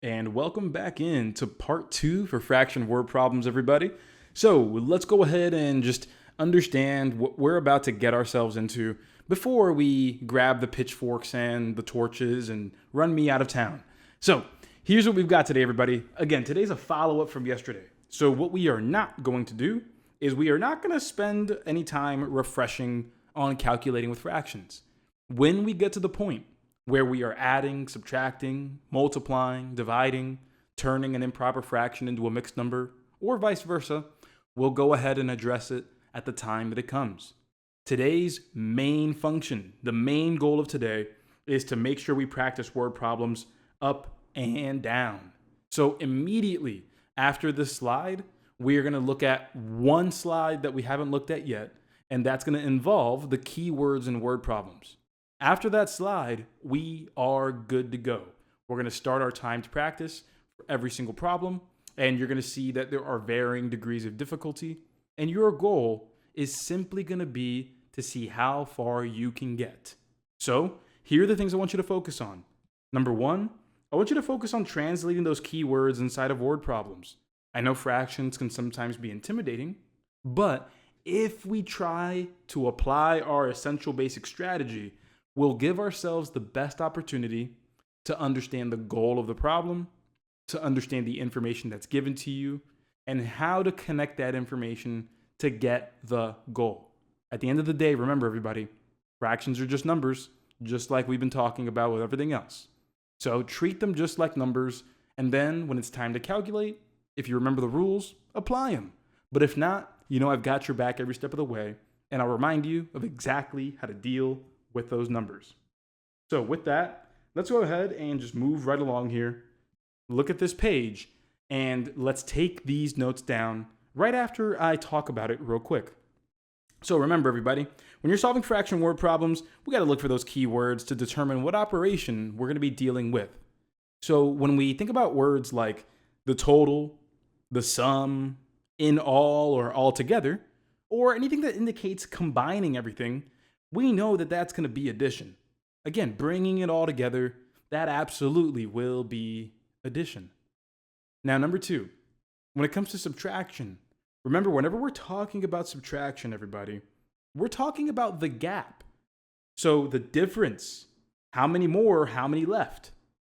And welcome back in to part 2 for fraction word problems, everybody. So let's go ahead and just understand what we're about to get ourselves into before we grab the pitchforks and the torches and run me out of town. So here's what we've got today, everybody. Again, today's a follow-up from yesterday. So what we are not going to do is we are not going to spend any time refreshing on calculating with fractions. When we get to the point where we are adding, subtracting, multiplying, dividing, turning an improper fraction into a mixed number, or vice versa, we'll go ahead and address it at the time that it comes. Today's main function, the main goal of today, is to make sure we practice word problems up and down. So immediately after this slide, we are going to look at one slide that we haven't looked at yet, and that's going to involve the keywords and word problems. After that slide, we are good to go. We're going to start our timed practice for every single problem, and you're going to see that there are varying degrees of difficulty, and your goal is simply going to be to see how far you can get. So here are the things I want you to focus on. Number one, I want you to focus on translating those keywords inside of word problems. I know fractions can sometimes be intimidating, but if we try to apply our essential basic strategy, we'll give ourselves the best opportunity to understand the goal of the problem, to understand the information that's given to you, and how to connect that information to get the goal. At the end of the day, remember everybody, fractions are just numbers, just like we've been talking about with everything else. So treat them just like numbers, and then when it's time to calculate, if you remember the rules, apply them. But if not, you know I've got your back every step of the way, and I'll remind you of exactly how to deal with those numbers. So with that, let's go ahead and just move right along here. Look at this page and let's take these notes down right after I talk about it real quick. So remember everybody, when you're solving fraction word problems, we got to look for those keywords to determine what operation we're going to be dealing with. So when we think about words like the total, the sum, in all or all together, or anything that indicates combining everything, we know that that's going to be addition. Again, bringing it all together, that absolutely will be addition. Now, number two, when it comes to subtraction, remember, whenever we're talking about subtraction, everybody, we're talking about the gap. So the difference, how many more, how many left.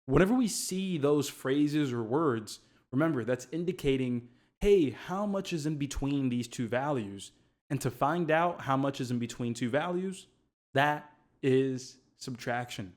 Whenever we see those phrases or words, remember, that's indicating, hey, how much is in between these two values? And to find out how much is in between two values, that is subtraction.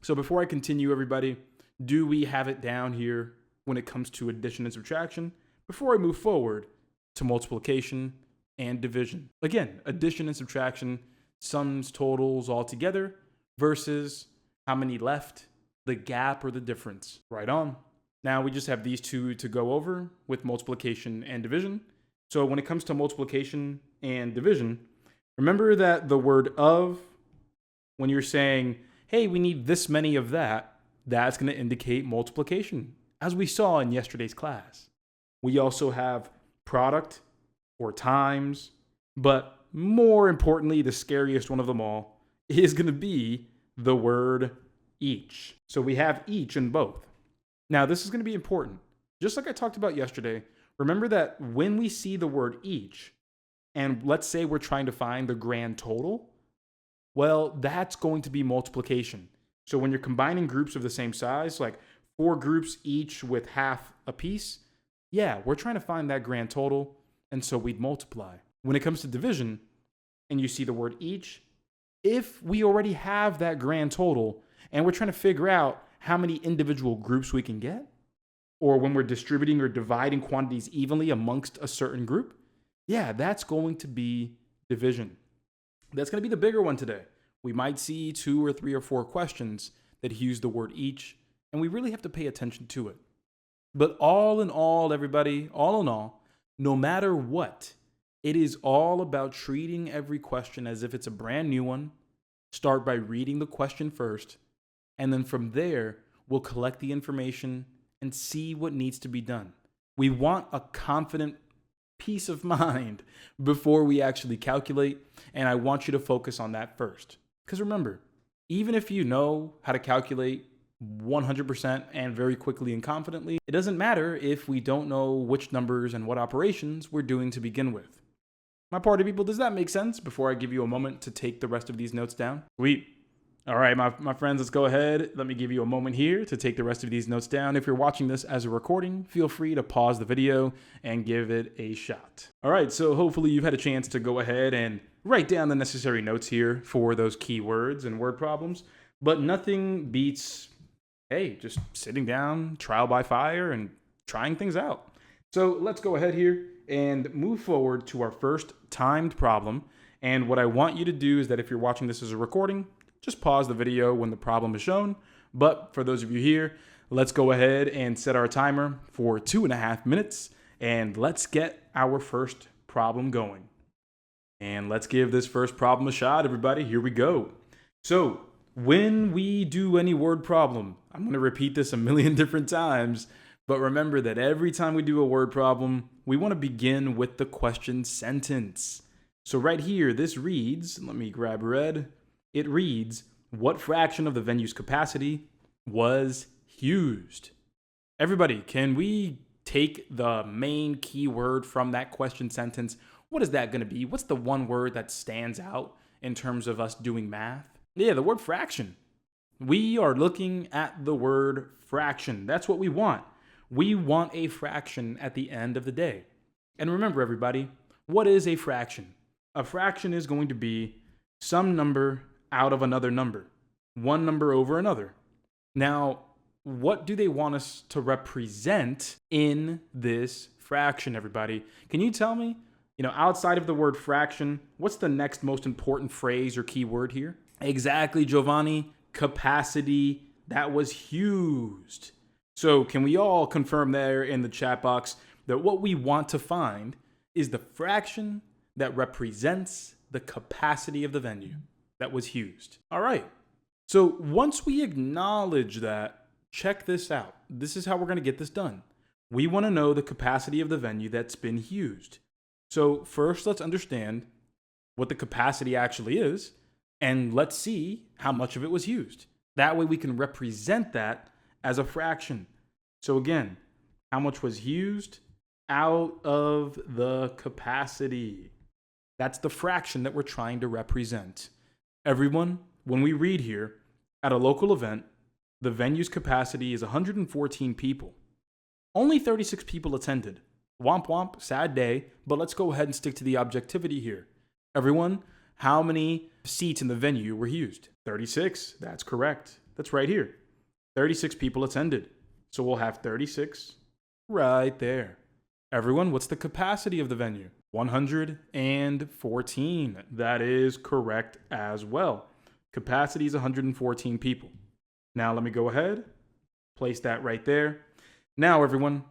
So before I continue, everybody, do we have it down here when it comes to addition and subtraction before I move forward to multiplication and division? Again, addition and subtraction, sums, totals all together versus how many left, the gap or the difference. Right on. Now we just have these two to go over with multiplication and division. So when it comes to multiplication and division, remember that the word of, when you're saying, hey, we need this many of that, that's going to indicate multiplication, as we saw in yesterday's class. We also have product or times, but more importantly, the scariest one of them all is going to be the word each. So we have each in both. Now, this is going to be important. Just like I talked about yesterday, remember that when we see the word each, and let's say we're trying to find the grand total, well, that's going to be multiplication. So when you're combining groups of the same size, like 4 groups each with half a piece, yeah, we're trying to find that grand total, and so we'd multiply. When it comes to division, and you see the word each, if we already have that grand total, and we're trying to figure out how many individual groups we can get, or when we're distributing or dividing quantities evenly amongst a certain group, yeah, that's going to be division. That's going to be the bigger one today. We might see 2 or 3 or 4 questions that use the word each, and we really have to pay attention to it. But all in all, everybody, all in all, no matter what, it is all about treating every question as if it's a brand new one. Start by reading the question first, and then from there, we'll collect the information and see what needs to be done. We want a confident peace of mind before we actually calculate, and I want you to focus on that first. Because remember, even if you know how to calculate 100% and very quickly and confidently. It doesn't matter if we don't know which numbers and what operations we're doing to begin with. My party people, does that make sense before I give you a moment to take the rest of these notes down? Sweet. All right, my friends, let's go ahead. Let me give you a moment here to take the rest of these notes down. If you're watching this as a recording, feel free to pause the video and give it a shot. All right, so hopefully you've had a chance to go ahead and write down the necessary notes here for those keywords and word problems, but nothing beats, hey, just sitting down, trial by fire, and trying things out. So let's go ahead here and move forward to our first timed problem. And what I want you to do is that if you're watching this as a recording, just pause the video when the problem is shown. But for those of you here, let's go ahead and set our timer for 2.5 minutes. And let's get our first problem going. And let's give this first problem a shot, everybody. Here we go. So when we do any word problem, I'm going to repeat this a million different times, but remember that every time we do a word problem, we want to begin with the question sentence. So right here, this reads, let me grab red. It reads, what fraction of the venue's capacity was used? Everybody, can we take the main keyword from that question sentence? What is that going to be? What's the one word that stands out in terms of us doing math? Yeah, the word fraction. We are looking at the word fraction. That's what we want. We want a fraction at the end of the day. And remember, everybody, what is a fraction? A fraction is going to be some number out of another number, one number over another. Now, what do they want us to represent in this fraction, everybody? Can you tell me, outside of the word fraction, what's the next most important phrase or keyword here? Exactly, Giovanni, capacity that was used. So can we all confirm there in the chat box that what we want to find is the fraction that represents the capacity of the venue that was used? All right. So once we acknowledge that, check this out. This is how we're going to get this done. We want to know the capacity of the venue that's been used. So first, let's understand what the capacity actually is, and let's see how much of it was used. That way we can represent that as a fraction. So again, how much was used out of the capacity? That's the fraction that we're trying to represent. Everyone, when we read here, at a local event, the venue's capacity is 114 people. Only 36 people attended. Womp womp, sad day, but let's go ahead and stick to the objectivity here. Everyone, how many seats in the venue were used? 36, that's correct. That's right here. 36 people attended. So we'll have 36 right there. Everyone, what's the capacity of the venue? 114. That is correct as well. Capacity is 114 people. Now let me go ahead, place that right there. Now everyone,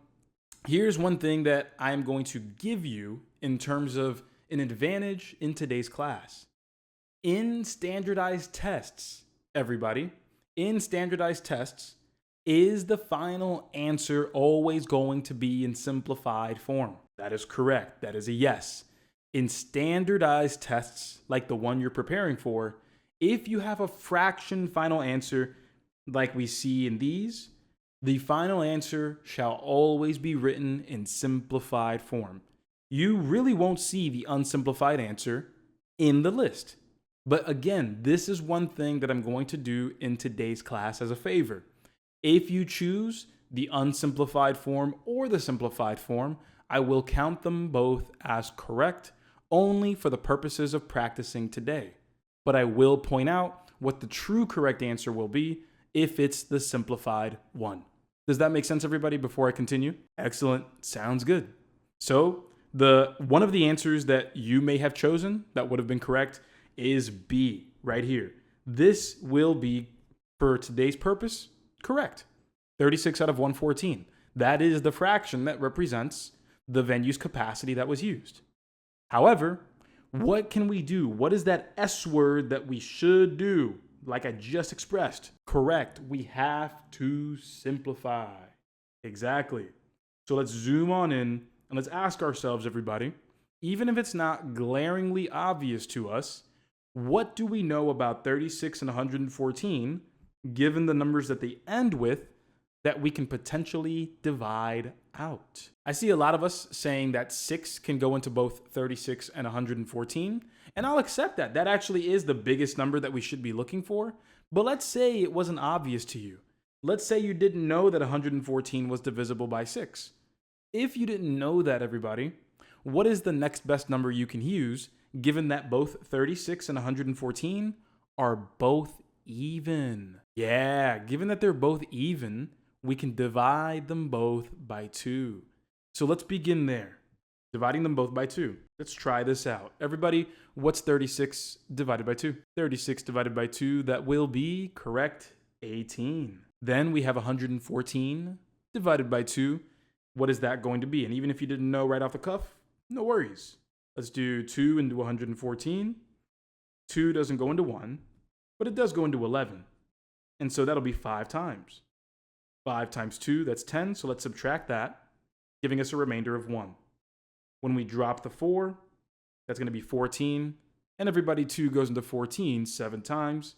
here's one thing that I'm going to give you in terms of an advantage in today's class. In standardized tests, everybody, in standardized tests, is the final answer always going to be in simplified form? That is correct. That is a yes. In standardized tests, like the one you're preparing for, if you have a fraction final answer, like we see in these, the final answer shall always be written in simplified form. You really won't see the unsimplified answer in the list. But again, this is one thing that I'm going to do in today's class as a favor. If you choose the unsimplified form or the simplified form, I will count them both as correct only for the purposes of practicing today. But I will point out what the true correct answer will be if it's the simplified one. Does that make sense, everybody, before I continue? Excellent. Sounds good. So one of the answers that you may have chosen that would have been correct is B right here. This will be, for today's purpose, correct. 36 out of 114. That is the fraction that represents the venue's capacity that was used. However, what can we do? What is that S word that we should do? Like I just expressed. Correct. We have to simplify. Exactly. So let's zoom on in and let's ask ourselves, everybody, even if it's not glaringly obvious to us, what do we know about 36 and 114 given the numbers that they end with, that we can potentially divide out. I see a lot of us saying that 6 can go into both 36 and 114, and I'll accept that. That actually is the biggest number that we should be looking for. But let's say it wasn't obvious to you. Let's say you didn't know that 114 was divisible by 6. If you didn't know that, everybody, what is the next best number you can use, given that both 36 and 114 are both even? Yeah, given that they're both even, we can divide them both by 2. So let's begin there, dividing them both by 2. Let's try this out. Everybody, what's 36 divided by 2? 36 divided by 2, that will be, correct, 18. Then we have 114 divided by 2. What is that going to be? And even if you didn't know right off the cuff, no worries. Let's do 2 into 114. 2 doesn't go into 1, but it does go into 11. And so that'll be 5 times. 5 times 2, that's 10. So let's subtract that, giving us a remainder of 1. When we drop the 4, that's going to be 14. And everybody, 2 goes into 14 7 times,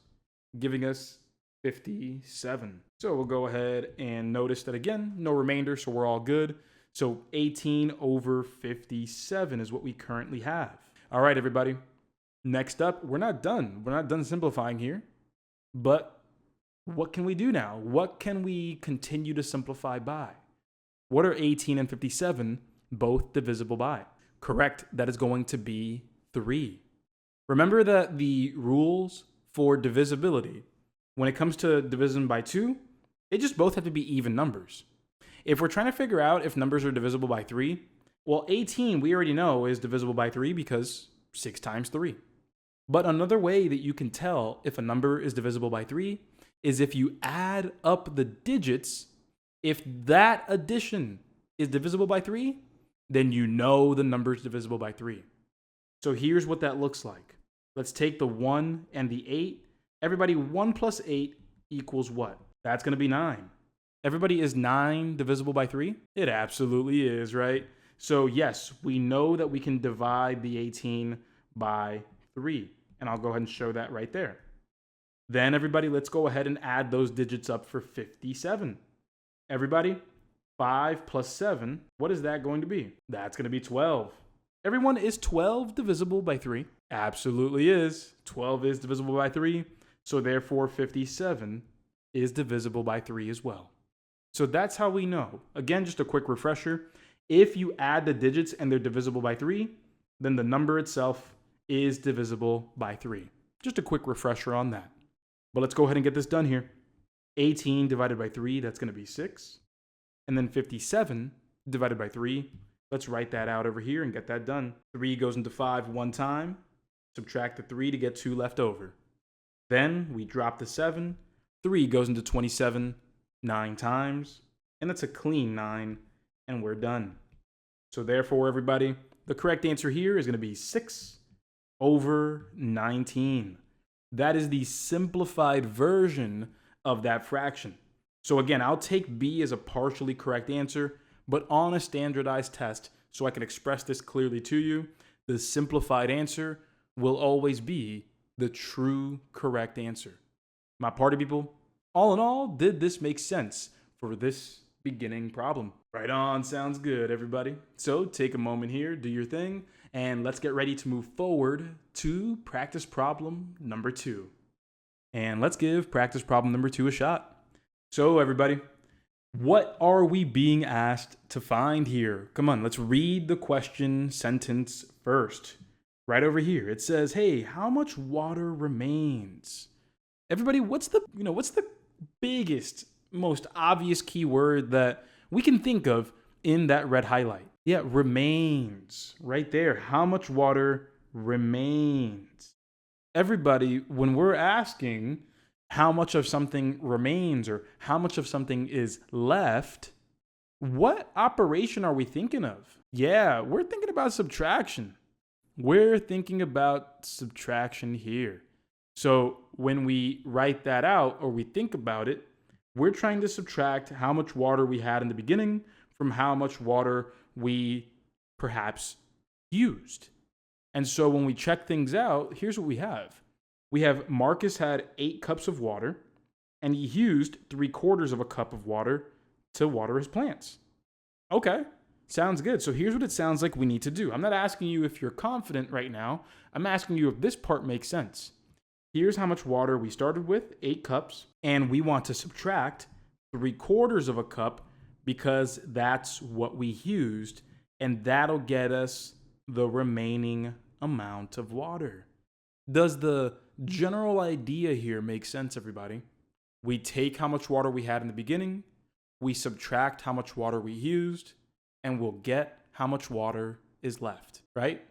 giving us 57. So we'll go ahead and notice that again, no remainder, so we're all good. So 18 over 57 is what we currently have. All right, everybody. Next up, we're not done. We're not done simplifying here. But what can we do now? What can we continue to simplify by? What are 18 and 57 both divisible by? Correct, that is going to be 3. Remember that the rules for divisibility, when it comes to division by 2, they just both have to be even numbers. If we're trying to figure out if numbers are divisible by 3, well, 18 we already know is divisible by 3 because 6 times 3. But another way that you can tell if a number is divisible by 3 is if you add up the digits. If that addition is divisible by 3, then you know the number is divisible by 3. So here's what that looks like. Let's take the 1 and the 8. Everybody, 1 plus 8 equals what? That's going to be 9. Everybody, is 9 divisible by 3? It absolutely is, right? So yes, we know that we can divide the 18 by 3. And I'll go ahead and show that right there. Then everybody, let's go ahead and add those digits up for 57. Everybody, 5 plus 7, what is that going to be? That's going to be 12. Everyone, is 12 divisible by 3? Absolutely is. 12 is divisible by 3. So therefore, 57 is divisible by 3 as well. So that's how we know. Again, just a quick refresher. If you add the digits and they're divisible by 3, then the number itself is divisible by 3. Just a quick refresher on that. But let's go ahead and get this done here. 18 divided by 3, that's going to be 6. And then 57 divided by 3, let's write that out over here and get that done. 3 goes into 5 one time. Subtract the 3 to get 2 left over. Then we drop the 7. 3 goes into 27 9 times. And that's a clean 9. And we're done. So therefore, everybody, the correct answer here is going to be 6 over 19. That is the simplified version of that fraction. So again, I'll take B as a partially correct answer, but on a standardized test, so I can express this clearly to you, the simplified answer will always be the true correct answer. My party people, all in all, did this make sense for this beginning problem? Right on, sounds good, everybody. So take a moment here, do your thing, and let's get ready to move forward to practice problem number 2. And let's give practice problem number 2 a shot. So everybody, what are we being asked to find here? Come on, let's read the question sentence first. Right over here, it says, hey, how much water remains? Everybody, what's the biggest, most obvious keyword that we can think of in that red highlight? Yeah, remains, right there. How much water remains? Everybody, when we're asking how much of something remains or how much of something is left, what operation are we thinking of? Yeah, we're thinking about subtraction. We're thinking about subtraction here. So when we write that out or we think about it, we're trying to subtract how much water we had in the beginning from how much water we perhaps used. And so when we check things out, here's what we have. We have Marcus had 8 cups of water and he used 3/4 of a cup of water to water his plants. Okay, sounds good. So here's what it sounds like we need to do. I'm not asking you if you're confident right now. I'm asking you if this part makes sense. Here's how much water we started with, 8 cups, and we want to subtract 3/4 of a cup because that's what we used, and that'll get us the remaining amount of water. Does the general idea here make sense, everybody? We take how much water we had in the beginning, we subtract how much water we used, and we'll get how much water is left, right?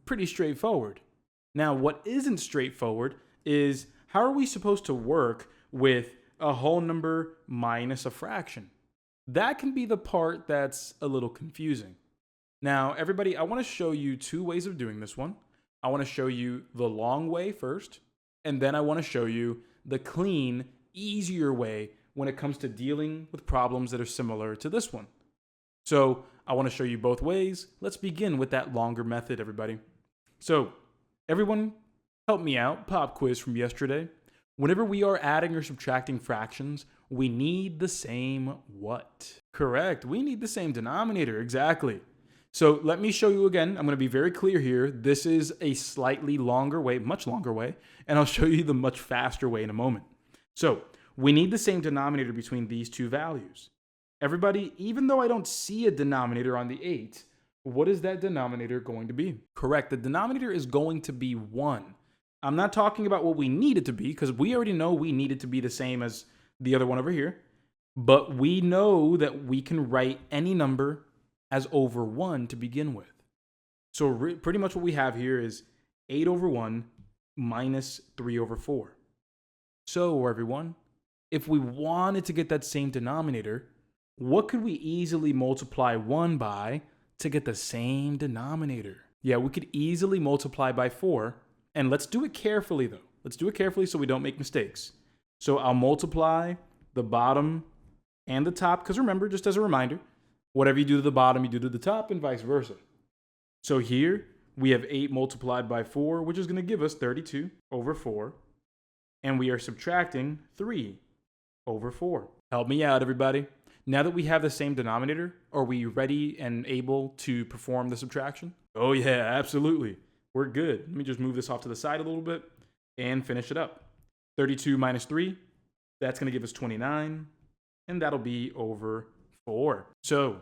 Pretty straightforward. Now, what isn't straightforward is how are we supposed to work with a whole number minus a fraction? That can be the part that's a little confusing. Now, everybody, I want to show you 2 ways of doing this one. I want to show you the long way first, and then I want to show you the clean, easier way when it comes to dealing with problems that are similar to this one. So I want to show you both ways. Let's begin with that longer method, everybody. So everyone, help me out. Pop quiz from yesterday. Whenever we are adding or subtracting fractions, we need the same what? Correct. We need the same denominator. Exactly. So let me show you again. I'm going to be very clear here. This is a slightly longer way, much longer way, and I'll show you the much faster way in a moment. So we need the same denominator between these 2 values. Everybody, even though I don't see a denominator on the 8, what is that denominator going to be? Correct. The denominator is going to be 1. I'm not talking about what we need it to be because we already know we need it to be the same as the other one over here. But we know that we can write any number as over 1 to begin with. So pretty much what we have here is 8 over 1 minus 3 over 4. So everyone, if we wanted to get that same denominator, what could we easily multiply 1 by to get the same denominator? Yeah, we could easily multiply by 4. And let's do it carefully, though. Let's do it carefully so we don't make mistakes. So I'll multiply the bottom and the top, because remember, just as a reminder, whatever you do to the bottom, you do to the top, and vice versa. So here, we have 8 multiplied by 4, which is going to give us 32 over 4. And we are subtracting 3 over 4. Help me out, everybody. Now that we have the same denominator, are we ready and able to perform the subtraction? Oh yeah, absolutely. We're good. Let me just move this off to the side a little bit and finish it up. 32 minus 3, that's going to give us 29, and that'll be over 4. So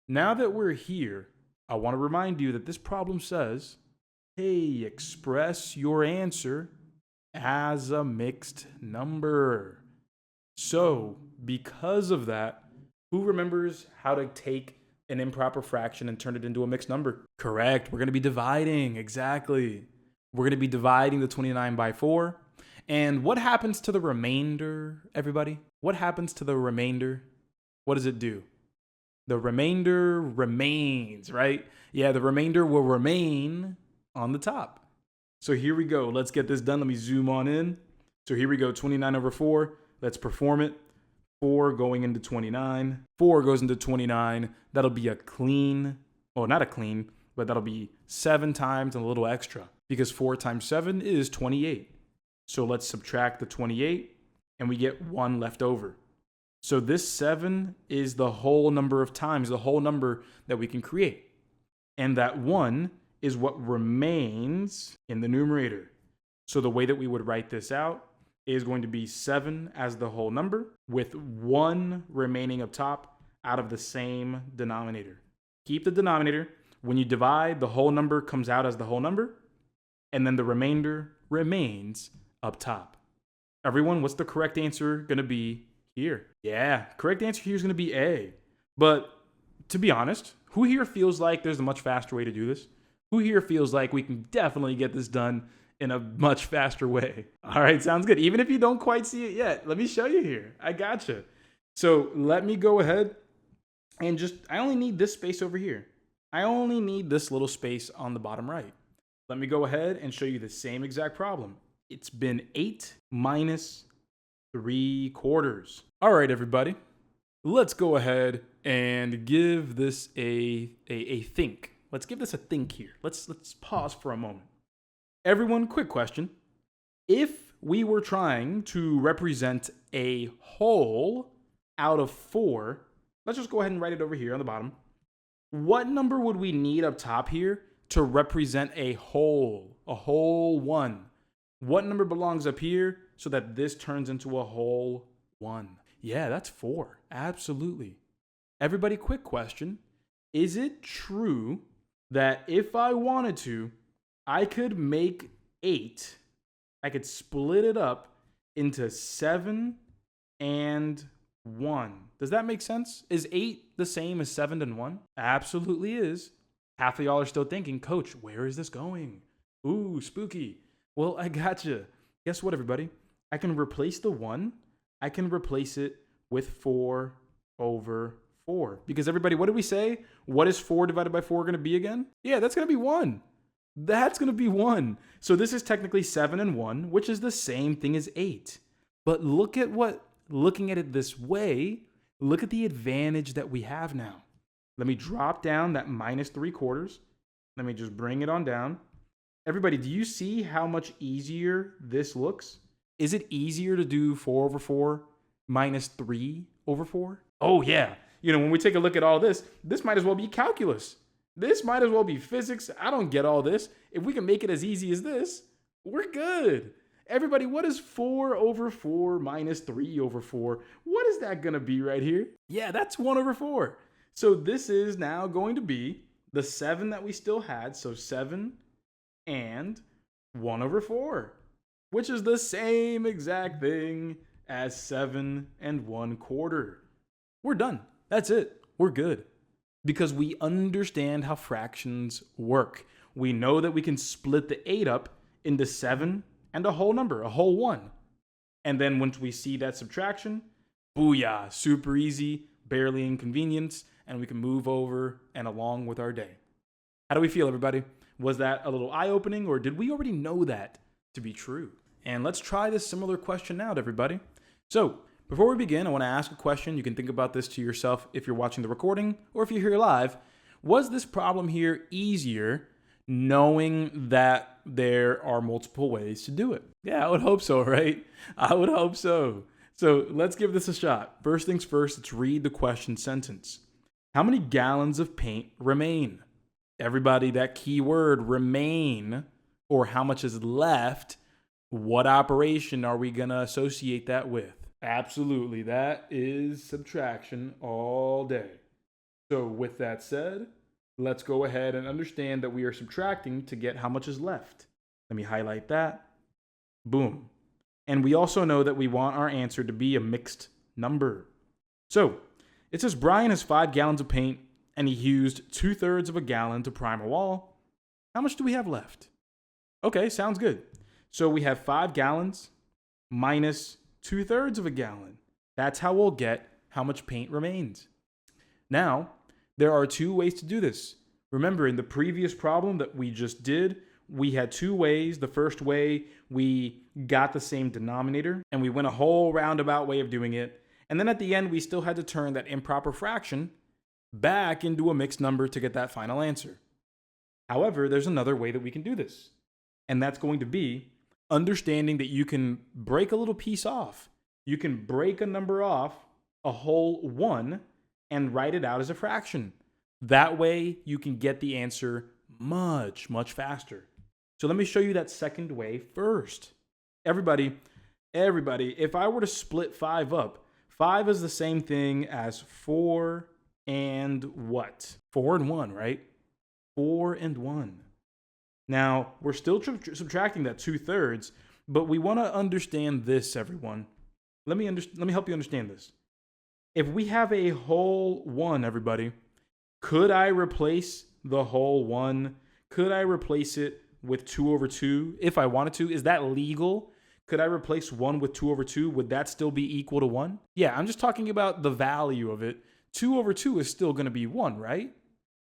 now that we're here, I want to remind you that this problem says, hey, express your answer as a mixed number. So because of that, who remembers how to take an improper fraction and turn it into a mixed number? Correct. We're going to be dividing. Exactly. We're going to be dividing the 29 by 4. And what happens to the remainder, everybody? What happens to the remainder? What does it do? The remainder remains, right? Yeah, the remainder will remain on the top. So here we go. Let's get this done. Let me zoom on in. So here we go. 29 over 4. Let's perform it. 4 going into 29. 4 goes into 29. That'll be a clean, well, not a clean, but that'll be 7 times and a little extra because 4 times 7 is 28. So let's subtract the 28 and we get 1 left over. So this 7 is the whole number of times, the whole number that we can create. And that 1 is what remains in the numerator. So the way that we would write this out is going to be 7 as the whole number with 1 remaining up top out of the same denominator. Keep the denominator. When you divide, the whole number comes out as the whole number, and then the remainder remains up top. Everyone, what's the correct answer going to be here? Yeah, correct answer here is going to be A. But to be honest, who here feels like there's a much faster way to do this? Who here feels like we can definitely get this done in a much faster way? All right, sounds good. Even if you don't quite see it yet, let me show you here. I gotcha. So let me go ahead and I only need this space over here. I only need this little space on the bottom right. Let me go ahead and show you the same exact problem. It's been 8 minus 3/4. All right, everybody. Let's go ahead and give this a think. Let's give this a think here. Let's pause for a moment. Everyone, quick question. If we were trying to represent a whole out of 4, let's just go ahead and write it over here on the bottom. What number would we need up top here to represent a whole 1? What number belongs up here so that this turns into a whole 1? Yeah, that's 4. Absolutely. Everybody, quick question. Is it true that if I wanted to, I could make 8, I could split it up into 7 and 1? Does that make sense? Is 8 the same as 7 and 1? Absolutely is. Half of y'all are still thinking, Coach, where is this going? Ooh, spooky. Well, I gotcha. Guess what, everybody? I can replace the 1. I can replace it with 4 over 4. Because everybody, what did we say? What is 4 divided by 4 going to be again? Yeah, that's going to be 1. That's going to be 1. So this is technically 7 and 1, which is the same thing as 8. But looking at it this way, look at the advantage that we have now. Let me drop down that minus 3/4. Let me just bring it on down. Everybody, do you see how much easier this looks? Is it easier to do 4 over 4 minus 3 over 4? Oh yeah. When we take a look at all this might as well be calculus. This might as well be physics. I don't get all this. If we can make it as easy as this, we're good. Everybody, what is 4 over 4 minus 3 over 4? What is that going to be right here? Yeah, that's 1 over 4. So this is now going to be the 7 that we still had. So 7 and 1 over 4, which is the same exact thing as 7 and 1/4. We're done. That's it. We're good. Because we understand how fractions work. We know that we can split the 8 up into 7 and a whole number, a whole 1. And then once we see that subtraction, booyah, super easy, barely inconvenience, and we can move over and along with our day. How do we feel, everybody? Was that a little eye-opening, or did we already know that to be true? And let's try this similar question out, everybody. So before we begin, I want to ask a question. You can think about this to yourself if you're watching the recording or if you're here live. Was this problem here easier knowing that there are multiple ways to do it? Yeah, I would hope so, right? I would hope so. So let's give this a shot. First things first, let's read the question sentence. How many gallons of paint remain? Everybody, that key word remain, or how much is left, what operation are we going to associate that with? Absolutely, that is subtraction all day. So with that said, let's go ahead and understand that we are subtracting to get how much is left. Let me highlight that. Boom. And we also know that we want our answer to be a mixed number. So it says Brian has 5 gallons of paint and he used 2/3 of a gallon to prime a wall. How much do we have left? Okay, sounds good. So we have 5 gallons minus 2/3 of a gallon. That's how we'll get how much paint remains. Now, there are 2 ways to do this. Remember, in the previous problem that we just did, we had 2 ways. The first way, we got the same denominator, and we went a whole roundabout way of doing it. And then at the end, we still had to turn that improper fraction back into a mixed number to get that final answer. However, there's another way that we can do this, and that's going to be understanding that you can break a little piece off. You can break a number off, a whole 1, and write it out as a fraction. That way, you can get the answer much, much faster. So let me show you that second way first. Everybody, if I were to split 5 up, 5 is the same thing as 4 and what? 4 and 1, right? 4 and 1. Now, we're still subtracting that 2/3, but we want to understand this, everyone. Let me help you understand this. If we have a whole 1, everybody, could I replace the whole 1? Could I replace it with 2 over 2 if I wanted to? Is that legal? Could I replace 1 with 2 over 2? Would that still be equal to 1? Yeah, I'm just talking about the value of it. 2 over 2 is still going to be 1, right?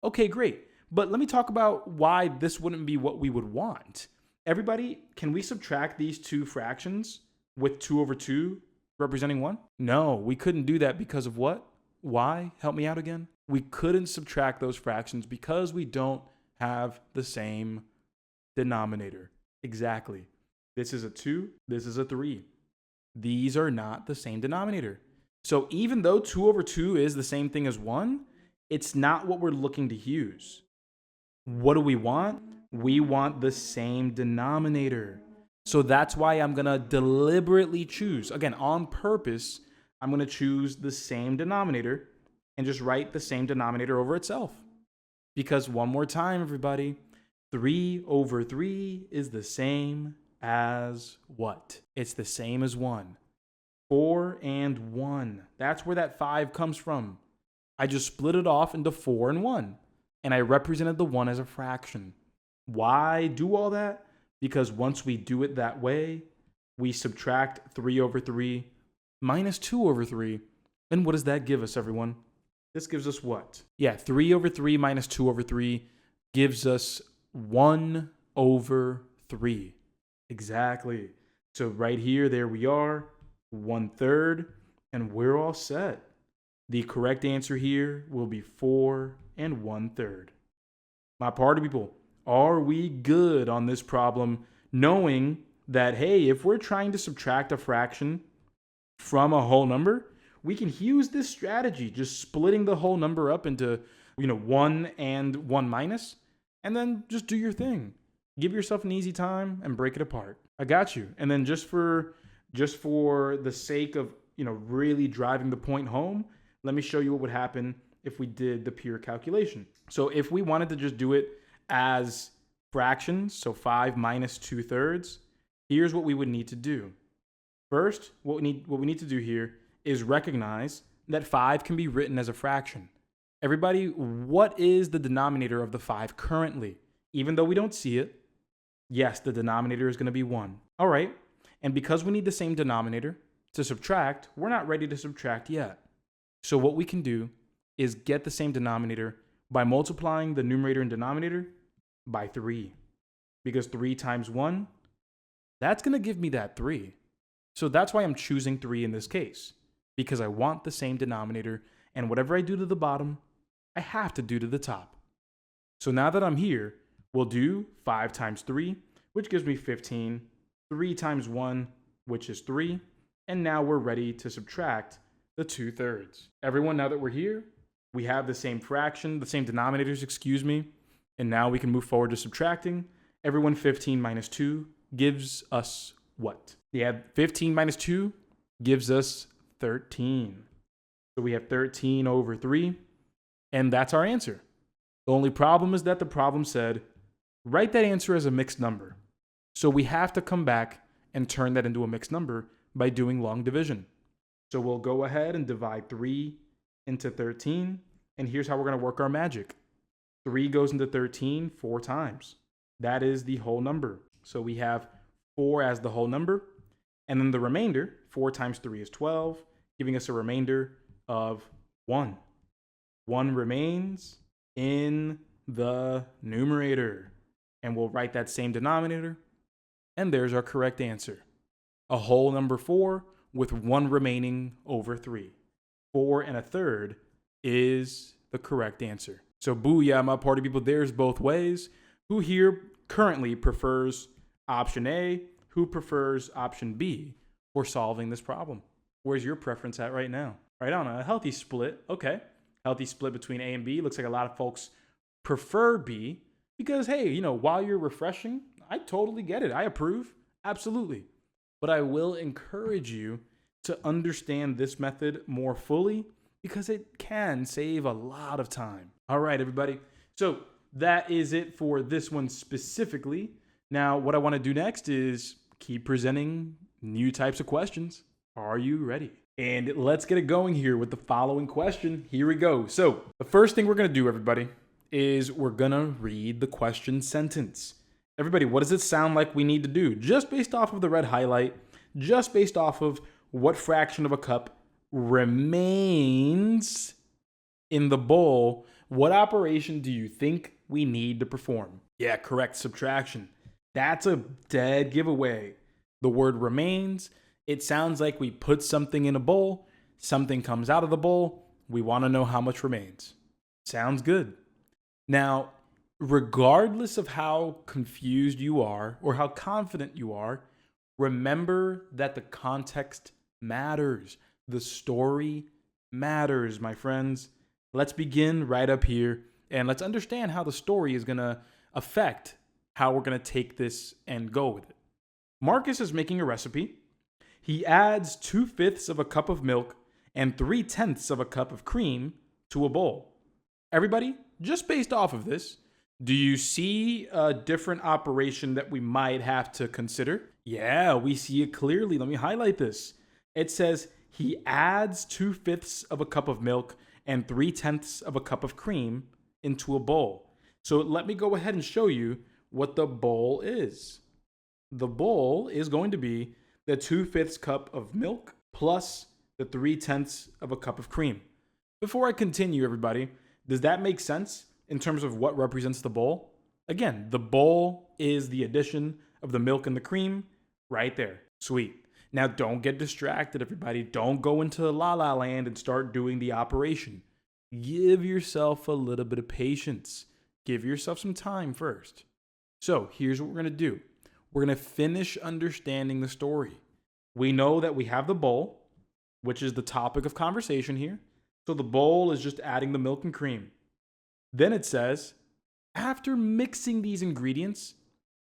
Okay, great. But let me talk about why this wouldn't be what we would want. Everybody, can we subtract these 2 fractions with 2 over 2 representing 1? No, we couldn't do that because of what? Why? Help me out again. We couldn't subtract those fractions because we don't have the same denominator. Exactly. This is a 2. This is a 3. These are not the same denominator. So even though 2 over 2 is the same thing as 1, it's not what we're looking to use. What do we want? We want the same denominator. So that's why I'm going to deliberately choose, again, on purpose, I'm going to choose the same denominator and just write the same denominator over itself. Because one more time, everybody, 3 over 3 is the same as what? It's the same as 1. 4 and 1. That's where that 5 comes from. I just split it off into 4 and 1. And I represented the 1 as a fraction. Why do all that? Because once we do it that way, we subtract 3 over 3 minus 2 over 3. And what does that give us, everyone? This gives us what? Yeah, 3 over 3 minus 2 over 3 gives us 1 over 3. Exactly. So right here, there we are, 1/3, and we're all set. The correct answer here will be 4 and 1/3. My party people, are we good on this problem, knowing that, hey, if we're trying to subtract a fraction from a whole number, we can use this strategy, just splitting the whole number up into, 1 and 1 minus, and then just do your thing. Give yourself an easy time and break it apart. I got you. And then just for the sake of, really driving the point home, let me show you what would happen if we did the pure calculation. So if we wanted to just do it as fractions, so 5 minus 2/3, here's what we would need to do. First, what we need to do here is recognize that 5 can be written as a fraction. Everybody, what is the denominator of the 5 currently? Even though we don't see it, yes, the denominator is going to be 1. All right, and because we need the same denominator to subtract, we're not ready to subtract yet. So what we can do is get the same denominator by multiplying the numerator and denominator by 3. Because 3 times 1, that's going to give me that 3. So that's why I'm choosing 3 in this case, because I want the same denominator, and whatever I do to the bottom, I have to do to the top. So now that I'm here, we'll do 5 times 3, which gives me 15, 3 times 1, which is 3, and now we're ready to subtract the 2/3. Everyone, now that we're here, we have the same fraction, the same denominators, and now we can move forward to subtracting. Everyone, 15 minus 2 gives us what? Yeah, 15 minus 2 gives us 13. So we have 13 over 3, and that's our answer. The only problem is that the problem said, write that answer as a mixed number. So we have to come back and turn that into a mixed number by doing long division. So we'll go ahead and divide 3 into 13, and here's how we're going to work our magic. 3 goes into 13 4 times. That is the whole number. So we have 4 as the whole number, and then the remainder, 4 times 3 is 12, giving us a remainder of 1. 1 remains in the numerator, and we'll write that same denominator, and there's our correct answer. A whole number 4 with 1 remaining over 3. 4 1/3 is the correct answer. So booyah, my party people, there's both ways. Who here currently prefers option A? Who prefers option B for solving this problem? Where's your preference at right now? Right on, a healthy split. Okay, healthy split between A and B. Looks like a lot of folks prefer B because, hey, while you're refreshing, I totally get it. I approve. Absolutely. But I will encourage you to understand this method more fully because it can save a lot of time. All right, everybody. So that is it for this one specifically. Now, what I want to do next is keep presenting new types of questions. Are you ready? And let's get it going here with the following question. Here we go. So the first thing we're going to do, everybody, is we're going to read the question sentence. Everybody, what does it sound like we need to do? Just based off of the red highlight, just based off of what fraction of a cup remains in the bowl, what operation do you think we need to perform? Yeah, correct, subtraction. That's a dead giveaway. The word remains, it sounds like we put something in a bowl, something comes out of the bowl, we want to know how much remains. Sounds good. Now, regardless of how confused you are or how confident you are, Remember that the context matters. The story matters, my friends. Let's begin right up here and let's understand how the story is going to affect how we're going to take this and go with it. Marcus is making a recipe. He adds 2/5 of a cup of milk and 3/10 of a cup of cream to a bowl. Everybody, just based off of this, do you see a different operation that we might have to consider? Yeah, we see it clearly. Let me highlight this. It says he adds 2/5 of a cup of milk and 3/10 of a cup of cream into a bowl. So let me go ahead and show you what the bowl is. The bowl is going to be the 2/5 cup of milk plus the 3/10 of a cup of cream. Before I continue, everybody, does that make sense in terms of what represents the bowl? Again, the bowl is the addition of the milk and the cream right there. Sweet. Now, don't get distracted, everybody. Don't go into la la land and start doing the operation. Give yourself a little bit of patience. Give yourself some time first. So here's what we're going to do. We're going to finish understanding the story. We know that we have the bowl, which is the topic of conversation here. So the bowl is just adding the milk and cream. Then it says, after mixing these ingredients,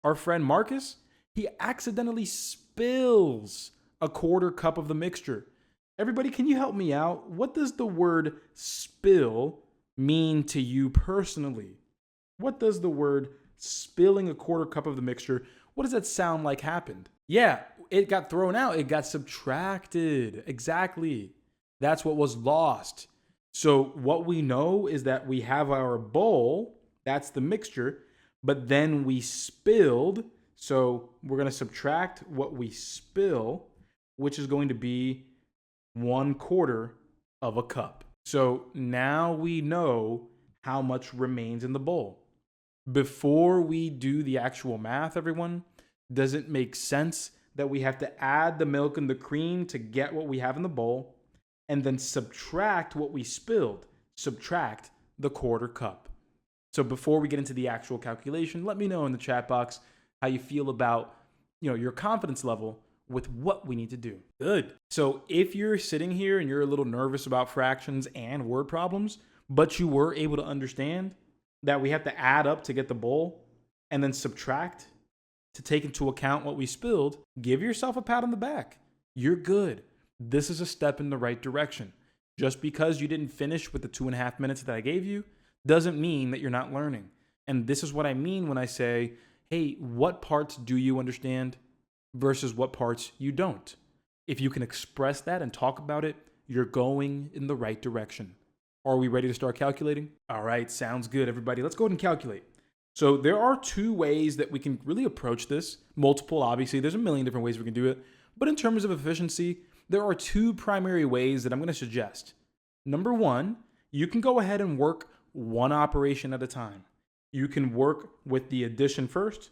our friend Marcus, he accidentally spills a 1/4 cup of the mixture. Everybody, can you help me out? What does the word spill mean to you personally? What does the word spilling a 1/4 cup of the mixture, what does that sound like happened? Yeah, it got thrown out. It got subtracted. Exactly. That's what was lost. So what we know is that we have our bowl, that's the mixture, but then we spilled. So we're going to subtract what we spill, which is going to be 1/4 of a cup. So now we know how much remains in the bowl. Before we do the actual math, everyone, does it make sense that we have to add the milk and the cream to get what we have in the bowl and then subtract what we spilled, subtract the 1/4 cup? So before we get into the actual calculation, let me know in the chat box how you feel about, your confidence level with what we need to do. Good. So if you're sitting here and you're a little nervous about fractions and word problems, but you were able to understand that we have to add up to get the bowl and then subtract to take into account what we spilled, give yourself a pat on the back. You're good. This is a step in the right direction. Just because you didn't finish with the 2.5 minutes that I gave you doesn't mean that you're not learning. And this is what I mean when I say, hey, what parts do you understand versus what parts you don't? If you can express that and talk about it, you're going in the right direction. Are we ready to start calculating? All right, sounds good, everybody. Let's go ahead and calculate. So there are 2 ways that we can really approach this. Multiple, obviously. There's a million different ways we can do it. But in terms of efficiency, there are 2 primary ways that I'm going to suggest. Number 1, you can go ahead and work one operation at a time. You can work with the addition first,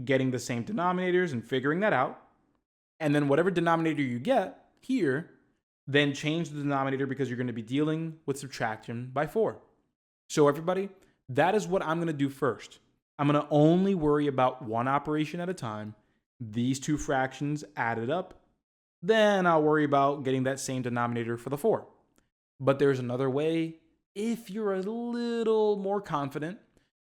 getting the same denominators and figuring that out. And then whatever denominator you get here, then change the denominator because you're going to be dealing with subtraction by 4. So everybody, that is what I'm going to do first. I'm going to only worry about one operation at a time. These 2 fractions added up. Then I'll worry about getting that same denominator for the 4. But there's another way, if you're a little more confident,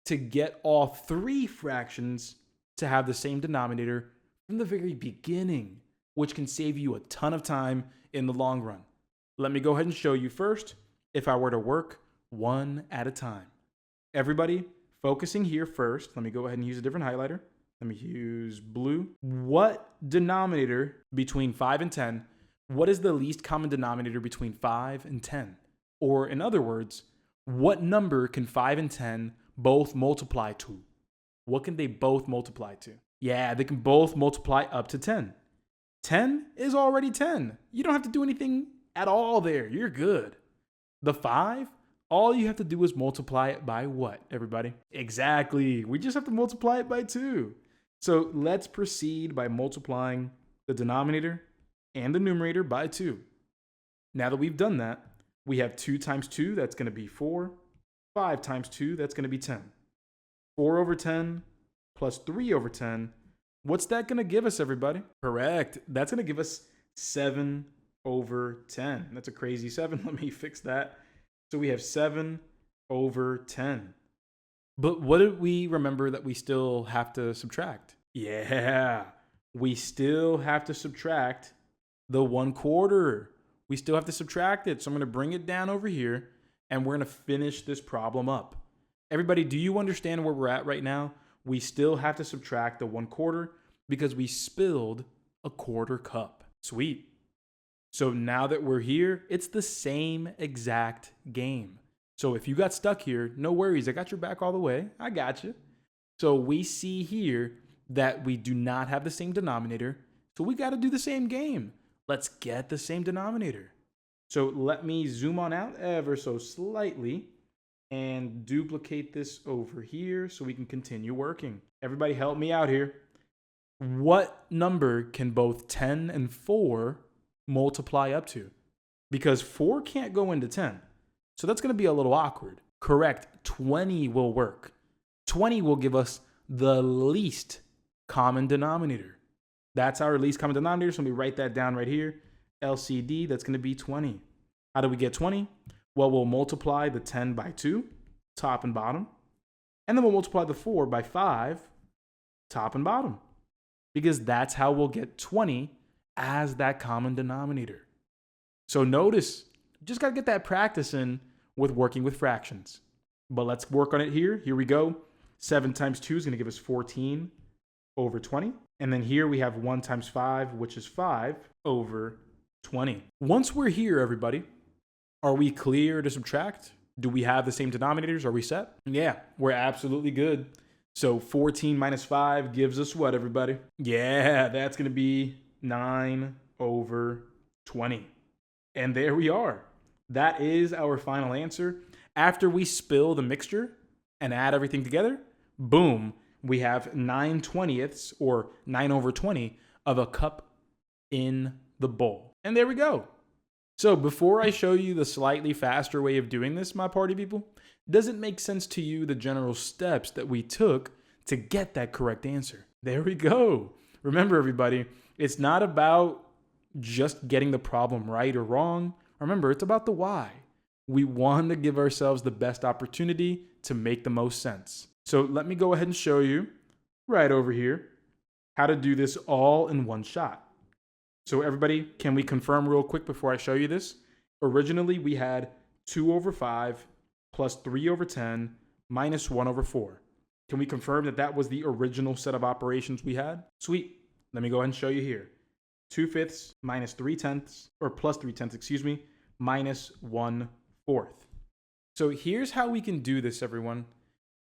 to get all 3 fractions to have the same denominator from the very beginning, which can save you a ton of time in the long run. Let me go ahead and show you first if I were to work one at a time. Everybody, focusing here first. Let me go ahead and use a different highlighter. Let me use blue. What denominator between 5 and 10, what is the least common denominator between 5 and 10? Or in other words, what number can 5 and 10 both multiply to? What can they both multiply to? Yeah, they can both multiply up to 10. 10 is already 10. You don't have to do anything at all there. You're good. The 5, all you have to do is multiply it by what, everybody? Exactly. We just have to multiply it by 2. So let's proceed by multiplying the denominator and the numerator by 2. Now that we've done that, we have 2 times 2, that's going to be 4. 5 times 2, that's going to be 10. 4 over 10 plus 3 over 10 What's that going to give us, everybody? Correct. That's going to give us 7 over 10. That's a crazy 7. Let me fix that. So we have 7 over 10. But what did we remember that we still have to subtract? Yeah, we still have to subtract the 1/4. We still have to subtract it. So I'm going to bring it down over here and we're going to finish this problem up. Everybody, do you understand where we're at right now? We still have to subtract the 1/4 because we spilled a 1/4 cup. Sweet. So now that we're here, it's the same exact game. So if you got stuck here, no worries. I got your back all the way. I got you. So we see here that we do not have the same denominator. So we got to do the same game. Let's get the same denominator. So let me zoom on out ever so slightly and duplicate this over here so we can continue working. Everybody help me out here. What number can both 10 and 4 multiply up to? Because 4 can't go into 10. So that's going to be a little awkward. Correct. 20 will work. 20 will give us the least common denominator. That's our least common denominator. So let me write that down right here. LCD, that's going to be 20. How do we get 20? Well, we'll multiply the 10 by 2, top and bottom. And then we'll multiply the 4 by 5, top and bottom. Because that's how we'll get 20 as that common denominator. So notice, you just got to get that practice in with working with fractions. But let's work on it here. Here we go. 7 times 2 is going to give us 14 over 20. And then here we have 1 times 5, which is 5 over 20. Once we're here, everybody, are we clear to subtract? Do we have the same denominators? Are we set? Yeah, we're absolutely good. So 14 minus 5 gives us what, everybody? Yeah, that's going to be 9 over 20. And there we are. That is our final answer. After we spill the mixture and add everything together, boom, we have 9/20ths or 9 over 20 of a cup in the bowl. And there we go. So before I show you the slightly faster way of doing this, my party people, does it make sense to you the general steps that we took to get that correct answer? There we go. Remember, everybody, it's not about just getting the problem right or wrong. Remember, it's about the why. We want to give ourselves the best opportunity to make the most sense. So let me go ahead and show you right over here how to do this all in one shot. So everybody, can we confirm real quick before I show you this? Originally, we had 2 over 5 plus 3 over 10 minus 1 over 4. Can we confirm that that was the original set of operations we had? Sweet. Let me go ahead and show you here. 2/5 minus 3/10, or plus 3/10, excuse me, minus 1/4. So here's how we can do this, everyone.